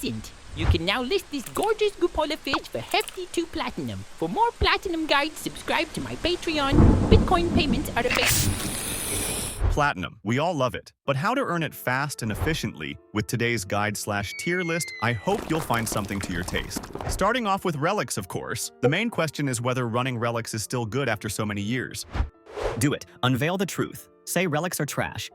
Decent. You can now list this gorgeous Gupola fish for hefty 2 platinum. For more platinum guides, subscribe to my Patreon. Bitcoin payments are available. Platinum. We all love it. But how to earn it fast and efficiently? With today's guide/tier list, I hope you'll find something to your taste. Starting off with Relics, of course. The main question is whether running Relics is still good after so many years. Do it. Unveil the truth. Say Relics are trash.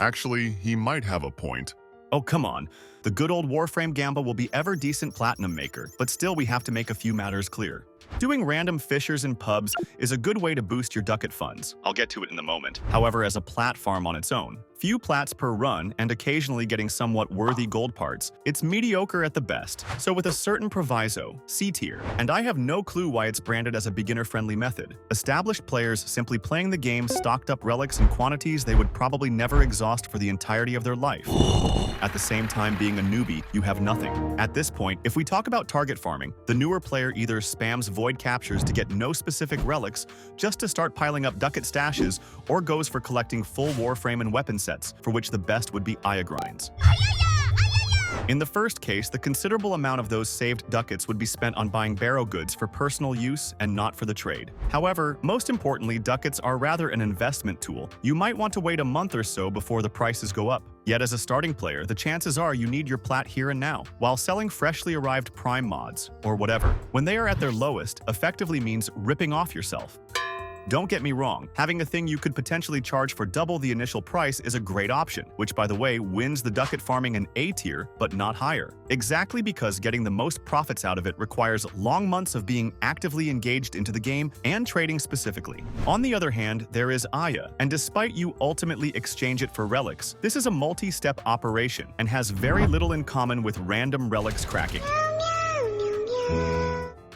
Actually, he might have a point. Oh, come on. The good old Warframe gamble will be ever decent platinum maker, but still we have to make a few matters clear. Doing random fishers in pubs is a good way to boost your ducat funds. I'll get to it in a moment. However, as a plat farm on its own, few plats per run and occasionally getting somewhat worthy gold parts, it's mediocre at the best. So with a certain proviso, C tier, and I have no clue why it's branded as a beginner-friendly method. Established players simply playing the game stocked up relics in quantities they would probably never exhaust for the entirety of their life. At the same time, being a newbie, you have nothing. At this point, if we talk about target farming, the newer player either spams void captures to get no specific relics just to start piling up ducat stashes, or goes for collecting full Warframe and weapon sets, for which the best would be Aya grinds. In the first case, the considerable amount of those saved ducats would be spent on buying Baro goods for personal use and not for the trade. However, most importantly, ducats are rather an investment tool. You might want to wait a month or so before the prices go up. Yet as a starting player, the chances are you need your plat here and now, while selling freshly arrived prime mods, or whatever, when they are at their lowest, effectively means ripping off yourself. Don't get me wrong, having a thing you could potentially charge for double the initial price is a great option, which by the way wins the ducat farming in A tier, but not higher. Exactly because getting the most profits out of it requires long months of being actively engaged into the game and trading specifically. On the other hand, there is Aya, and despite you ultimately exchange it for relics, this is a multi-step operation and has very little in common with random relics cracking.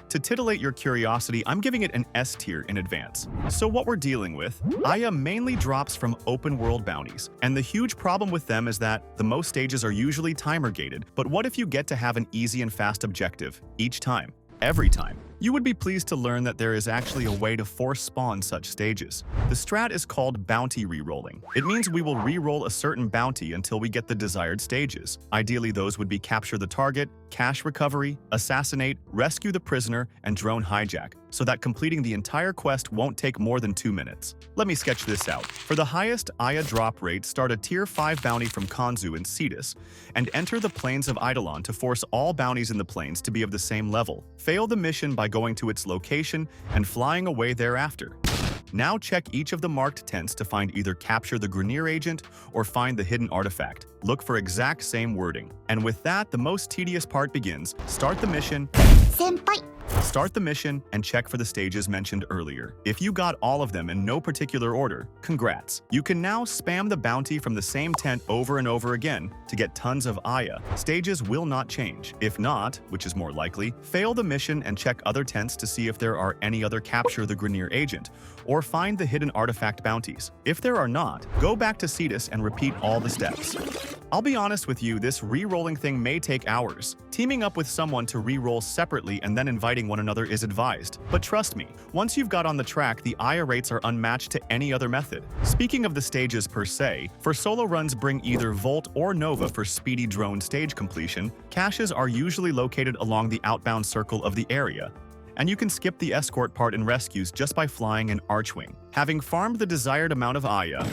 To titillate your curiosity, I'm giving it an S tier in advance. So what we're dealing with, Aya mainly drops from open world bounties, and the huge problem with them is that the most stages are usually timer gated, but what if you get to have an easy and fast objective each time, every time? You would be pleased to learn that there is actually a way to force spawn such stages. The strat is called bounty rerolling. It means we will reroll a certain bounty until we get the desired stages. Ideally, those would be capture the target, cash recovery, assassinate, rescue the prisoner, and drone hijack, so that completing the entire quest won't take more than 2 minutes. Let me sketch this out. For the highest Aya drop rate, start a tier 5 bounty from Khonsu and Cetus, and enter the plains of Eidolon to force all bounties in the plains to be of the same level. Fail the mission by going to its location and flying away thereafter. Now check each of the marked tents to find either capture the Grineer agent or find the hidden artifact. Look for exact same wording. And with that, the most tedious part begins. Start the mission and check for the stages mentioned earlier. If you got all of them in no particular order, congrats. You can now spam the bounty from the same tent over and over again to get tons of Aya. Stages will not change. If not, which is more likely, fail the mission and check other tents to see if there are any other capture the Grineer agent, or find the hidden artifact bounties. If there are not, go back to Cetus and repeat all the steps. I'll be honest with you, this re-rolling thing may take hours. Teaming up with someone to re-roll separately and then inviting one another is advised. But trust me, once you've got on the track, the Aya rates are unmatched to any other method. Speaking of the stages per se, for solo runs bring either Volt or Nova for speedy drone stage completion. Caches are usually located along the outbound circle of the area, and you can skip the escort part in rescues just by flying an Archwing. Having farmed the desired amount of Aya,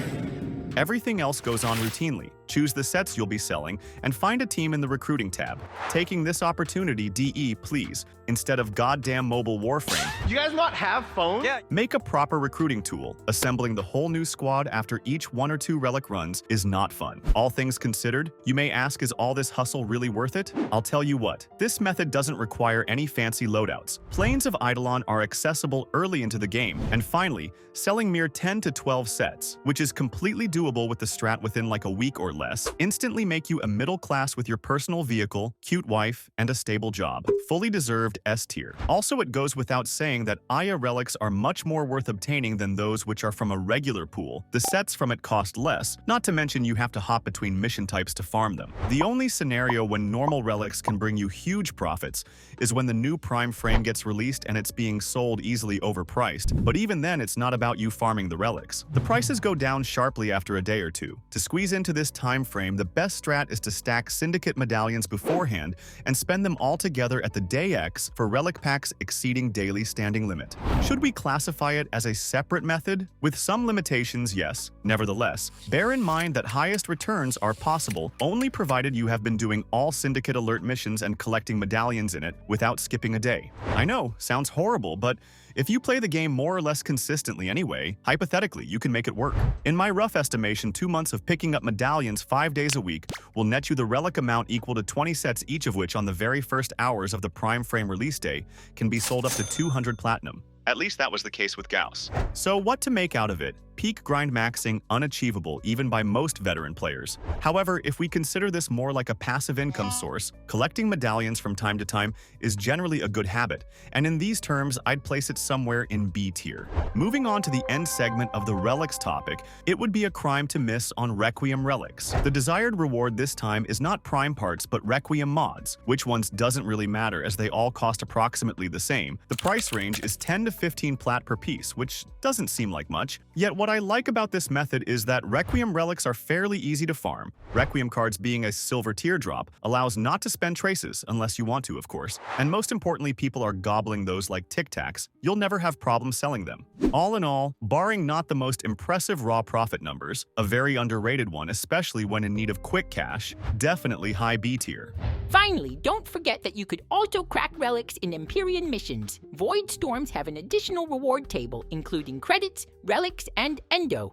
everything else goes on routinely. Choose the sets you'll be selling, and find a team in the recruiting tab. Taking this opportunity, DE, please, instead of goddamn mobile Warframe. You guys not have phones? Yeah. Make a proper recruiting tool. Assembling the whole new squad after each 1 or 2 relic runs is not fun. All things considered, you may ask, is all this hustle really worth it? I'll tell you what, this method doesn't require any fancy loadouts. Plains of Eidolon are accessible early into the game, and finally, selling mere 10 to 12 sets, which is completely doable with the strat within like a week or less, instantly make you a middle class with your personal vehicle, cute wife, and a stable job. Fully deserved S tier. Also, it goes without saying that Aya relics are much more worth obtaining than those which are from a regular pool. The sets from it cost less, not to mention you have to hop between mission types to farm them. The only scenario when normal relics can bring you huge profits is when the new prime frame gets released and it's being sold easily overpriced. But even then, it's not about you farming the relics. The prices go down sharply after a day or two. To squeeze into this time Prime Frame, the best strat is to stack Syndicate medallions beforehand and spend them all together at the day X for relic packs exceeding daily standing limit. Should we classify it as a separate method? With some limitations, yes. Nevertheless, bear in mind that highest returns are possible only provided you have been doing all Syndicate alert missions and collecting medallions in it without skipping a day. I know, sounds horrible, but if you play the game more or less consistently anyway, hypothetically, you can make it work. In my rough estimation, 2 months of picking up medallions 5 days a week will net you the relic amount equal to 20 sets, each of which on the very first hours of the Prime Frame release day can be sold up to 200 platinum. At least that was the case with Gauss. So what to make out of it? Peak grind maxing unachievable even by most veteran players. However, if we consider this more like a passive income source, collecting medallions from time to time is generally a good habit, and in these terms, I'd place it somewhere in B tier. Moving on to the end segment of the Relics topic, it would be a crime to miss on Requiem Relics. The desired reward this time is not Prime parts but Requiem mods. Which ones doesn't really matter as they all cost approximately the same. The price range is 10 to 15 plat per piece, which doesn't seem like much. Yet what I like about this method is that Requiem relics are fairly easy to farm. Requiem cards being a silver teardrop allows not to spend traces, unless you want to, of course. And most importantly, people are gobbling those like Tic Tacs. You'll never have problems selling them. All in all, barring not the most impressive raw profit numbers, a very underrated one, especially when in need of quick cash, definitely high B tier. Finally, don't forget that you could also crack relics in Empyrean missions. Void Storms have an additional reward table, including credits, relics, and Endo.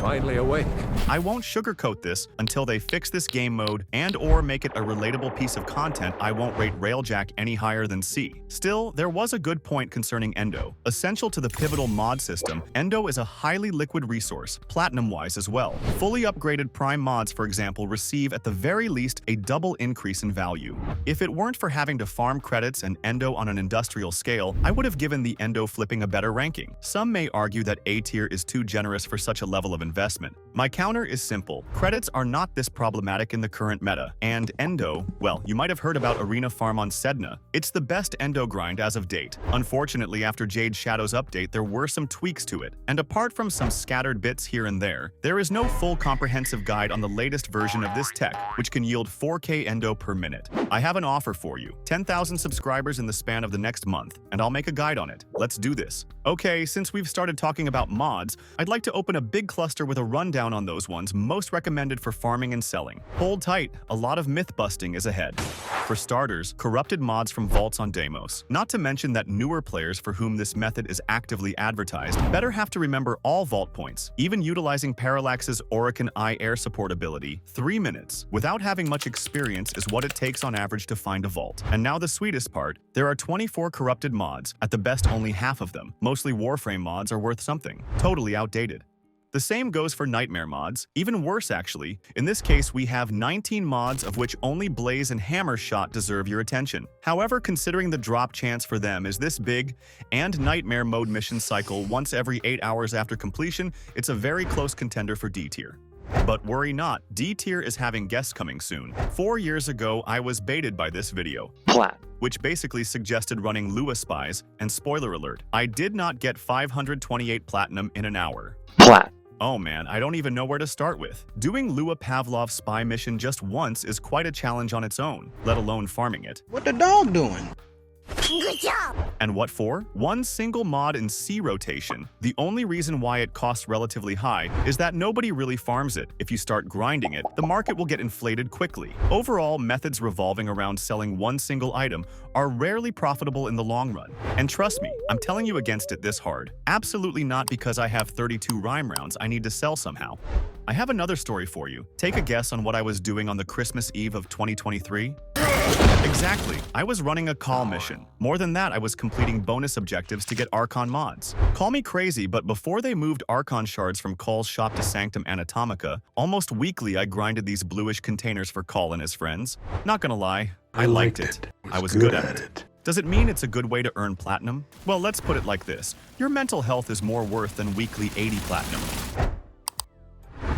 Finally awake. I won't sugarcoat this until they fix this game mode and/or make it a relatable piece of content. I won't rate Railjack any higher than C. Still, there was a good point concerning Endo. Essential to the pivotal mod system, Endo is a highly liquid resource, platinum-wise as well. Fully upgraded Prime mods, for example, receive at the very least a double increase in value. If it weren't for having to farm credits and Endo on an industrial scale, I would have given the Endo flipping a better ranking. Some may argue that A tier is too generous for such a level of investment. My counter is simple. Credits are not this problematic in the current meta, and Endo, well, you might have heard about Arena Farm on Sedna. It's the best Endo grind as of date. Unfortunately, after Jade Shadow's update, there were some tweaks to it, and apart from some scattered bits here and there is no full comprehensive guide on the latest version of this tech, which can yield 4K Endo per minute. I have an offer for you. 10,000 subscribers in the span of the next month, and I'll make a guide on it. Let's do this. Okay, since we've started talking about mods, I'd like to open a big cluster with a rundown on those ones most recommended for farming and selling. Hold tight, a lot of myth busting is ahead. For starters, corrupted mods from vaults on Deimos. Not to mention that newer players for whom this method is actively advertised better have to remember all vault points, even utilizing Parallax's Orokin Eye air support ability. 3 minutes, without having much experience, is what it takes on average to find a vault. And now the sweetest part, there are 24 corrupted mods, at the best only half of them. Mostly Warframe mods are worth something. Totally outdated. The same goes for Nightmare mods, even worse actually. In this case, we have 19 mods of which only Blaze and Hammer Shot deserve your attention. However, considering the drop chance for them is this big, and Nightmare mode mission cycle once every 8 hours after completion, it's a very close contender for D tier. But worry not, D tier is having guests coming soon. 4 years ago, I was baited by this video, Plat. which basically suggested running Lua Spies, and spoiler alert, I did not get 528 platinum in an hour. Plat. Oh man, I don't even know where to start with. Doing Lua Pavlov's spy mission just once is quite a challenge on its own, let alone farming it. What the dog doing? Good job! And what for? One single mod in C rotation. The only reason why it costs relatively high is that nobody really farms it. If you start grinding it, the market will get inflated quickly. Overall, methods revolving around selling one single item are rarely profitable in the long run. And trust me, I'm telling you against it this hard. Absolutely not because I have 32 rhyme rounds I need to sell somehow. I have another story for you. Take a guess on what I was doing on the Christmas Eve of 2023? Exactly, I was running a Kahl mission. More than that, I was completing bonus objectives to get Archon mods. Call me crazy, but before they moved Archon shards from Kahl's shop to Sanctum Anatomica, almost weekly I grinded these bluish containers for Kahl and his friends. Not gonna lie, I liked it. I was good at it. Does it mean it's a good way to earn platinum? Well, let's put it like this. Your mental health is more worth than weekly 80 platinum.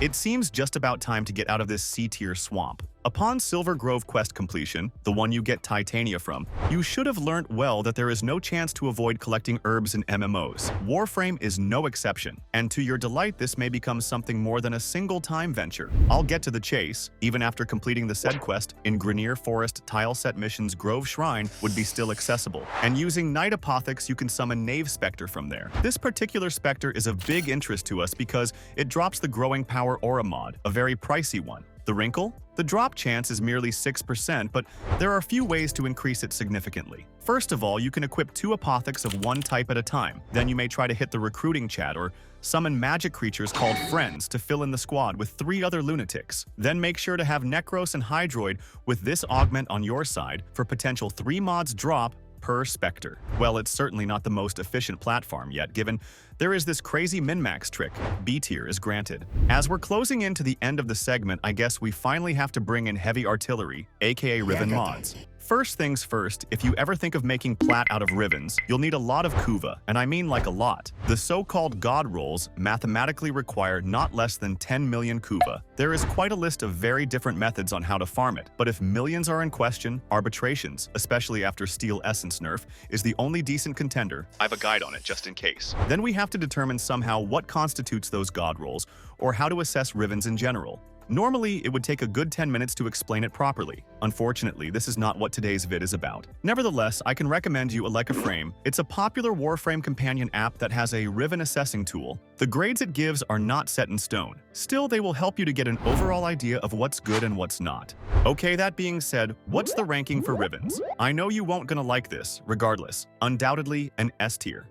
It seems just about time to get out of this C-tier swamp. Upon Silver Grove quest completion, the one you get Titania from, you should have learnt well that there is no chance to avoid collecting herbs in MMOs. Warframe is no exception, and to your delight this may become something more than a single-time venture. I'll get to the chase. Even after completing the said quest, in Grenier Forest tileset missions Grove Shrine would be still accessible, and using Night Apothix you can summon Knave Spectre from there. This particular spectre is of big interest to us because it drops the Growing Power Aura mod, a very pricey one. The wrinkle? The drop chance is merely 6%, but there are a few ways to increase it significantly. First of all, you can equip 2 Apothix of one type at a time. Then you may try to hit the recruiting chat or summon magic creatures called Friends to fill in the squad with 3 other lunatics. Then make sure to have Nekros and Hydroid with this augment on your side for potential 3 mods drop per spectre. Well, it's certainly not the most efficient platform yet, given there is this crazy min-max trick. B tier is granted. As we're closing into the end of the segment, I guess we finally have to bring in heavy artillery, aka Riven mods. First things first, if you ever think of making plat out of Rivens, you'll need a lot of Kuva, and I mean like a lot. The so-called god rolls mathematically require not less than 10 million Kuva. There is quite a list of very different methods on how to farm it, but if millions are in question, Arbitrations, especially after Steel Essence nerf, is the only decent contender. I have a guide on it just in case. Then we have to determine somehow what constitutes those god rolls, or how to assess Rivens in general. Normally, it would take a good 10 minutes to explain it properly. Unfortunately, this is not what today's vid is about. Nevertheless, I can recommend you Frame. It's a popular Warframe companion app that has a Riven assessing tool. The grades it gives are not set in stone. Still, they will help you to get an overall idea of what's good and what's not. Okay, that being said, what's the ranking for Rivens? I know you won't gonna like this, regardless. Undoubtedly an S tier.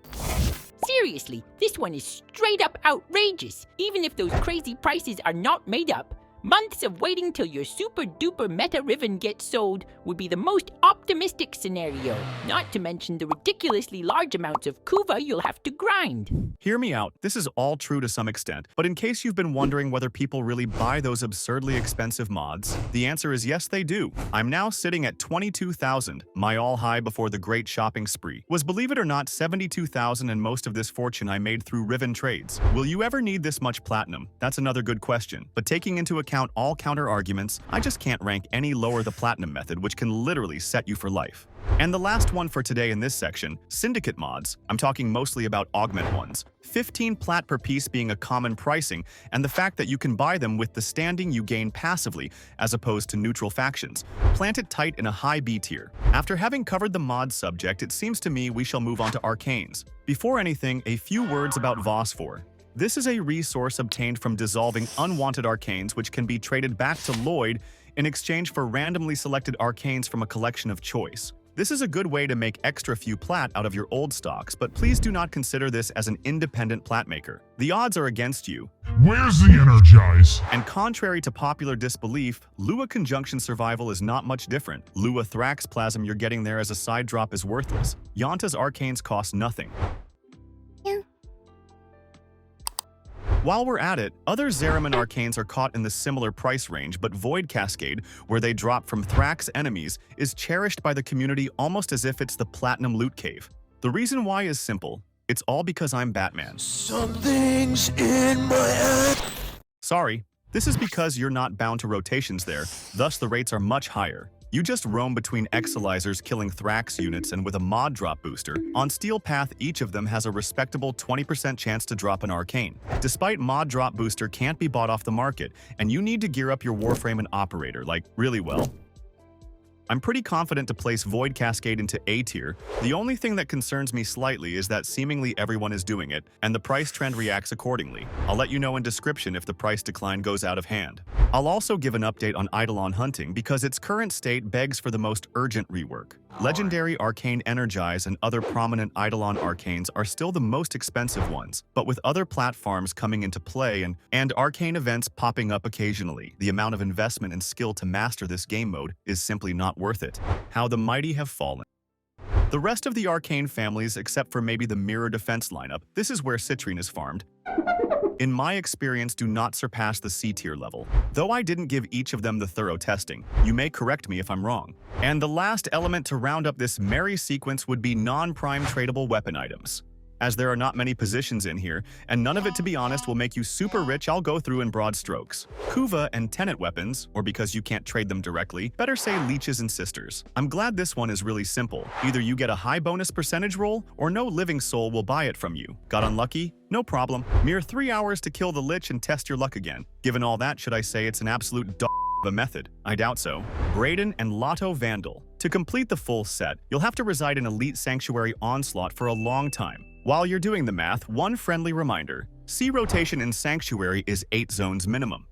Seriously, this one is straight up outrageous. Even if those crazy prices are not made up, months of waiting till your super duper meta Riven gets sold would be the most optimistic scenario, not to mention the ridiculously large amounts of Kuva you'll have to grind. Hear me out, this is all true to some extent, but in case you've been wondering whether people really buy those absurdly expensive mods, the answer is yes they do. I'm now sitting at 22,000, my all-high before the great shopping spree was, believe it or not, 72,000, and most of this fortune I made through Riven trades. Will you ever need this much platinum? That's another good question, but taking into account all counter-arguments, I just can't rank any lower the platinum method, which can literally set you for life. And the last one for today in this section, Syndicate mods. I'm talking mostly about augment ones. 15 plat per piece being a common pricing, and the fact that you can buy them with the standing you gain passively as opposed to neutral factions. Plant it tight in a high B tier. After having covered the mod subject, it seems to me we shall move on to Arcanes. Before anything, a few words about Vosfor. This is a resource obtained from dissolving unwanted arcanes which can be traded back to Lloyd in exchange for randomly selected arcanes from a collection of choice. This is a good way to make extra few plat out of your old stocks, but please do not consider this as an independent plat maker. The odds are against you. Where's the energize? And contrary to popular disbelief, Lua Conjuction Survival is not much different. Lua Thrax Plasm you're getting there as a side drop is worthless. Yanta's arcanes cost nothing. While we're at it, other Zeraman arcanes are caught in the similar price range, but Void Cascade, where they drop from Thrax enemies, is cherished by the community almost as if it's the Platinum Loot Cave. The reason why is simple. It's all because I'm Batman. Something's in my head. Sorry, this is because you're not bound to rotations there, thus the rates are much higher. You just roam between Exilizers killing Thrax units, and with a mod drop booster, on Steel Path each of them has a respectable 20% chance to drop an arcane. Despite mod drop booster can't be bought off the market, and you need to gear up your Warframe and Operator, like, really well. I'm pretty confident to place Void Cascade into A tier. The only thing that concerns me slightly is that seemingly everyone is doing it, and the price trend reacts accordingly. I'll let you know in description if the price decline goes out of hand. I'll also give an update on Eidolon hunting because its current state begs for the most urgent rework. Legendary Arcane Energize and other prominent Eidolon arcanes are still the most expensive ones, but with other platforms coming into play and arcane events popping up occasionally, the amount of investment and skill to master this game mode is simply not worth it. How the mighty have fallen. The rest of the arcane families, except for maybe the Mirror Defense lineup, this is where Citrine is farmed, in my experience do not surpass the C tier level, though I didn't give each of them the thorough testing. You may correct me if I'm wrong. And the last element to round up this merry sequence would be non-prime tradable weapon items. As there are not many positions in here, and none of it to be honest will make you super rich, I'll go through in broad strokes. Kuva and Tenet weapons, or because you can't trade them directly, better say leeches and sisters. I'm glad this one is really simple. Either you get a high bonus percentage roll, or no living soul will buy it from you. Got unlucky? No problem. Mere 3 hours to kill the lich and test your luck again. Given all that, should I say it's an absolute dog of a method? I doubt so. Braton and Lato Vandal. To complete the full set, you'll have to reside in Elite Sanctuary Onslaught for a long time. While you're doing the math, one friendly reminder: C rotation in Sanctuary is 8 zones minimum.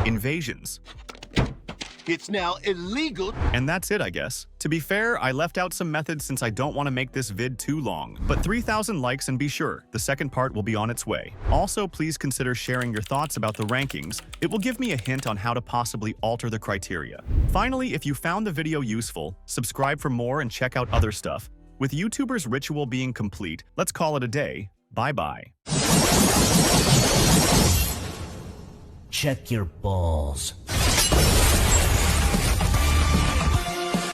Invasions. It's now illegal. And that's it, I guess. To be fair, I left out some methods since I don't want to make this vid too long. But 3,000 likes and be sure, the second part will be on its way. Also, please consider sharing your thoughts about the rankings. It will give me a hint on how to possibly alter the criteria. Finally, if you found the video useful, subscribe for more and check out other stuff. With YouTuber's ritual being complete, let's call it a day. Bye-bye. Check your balls.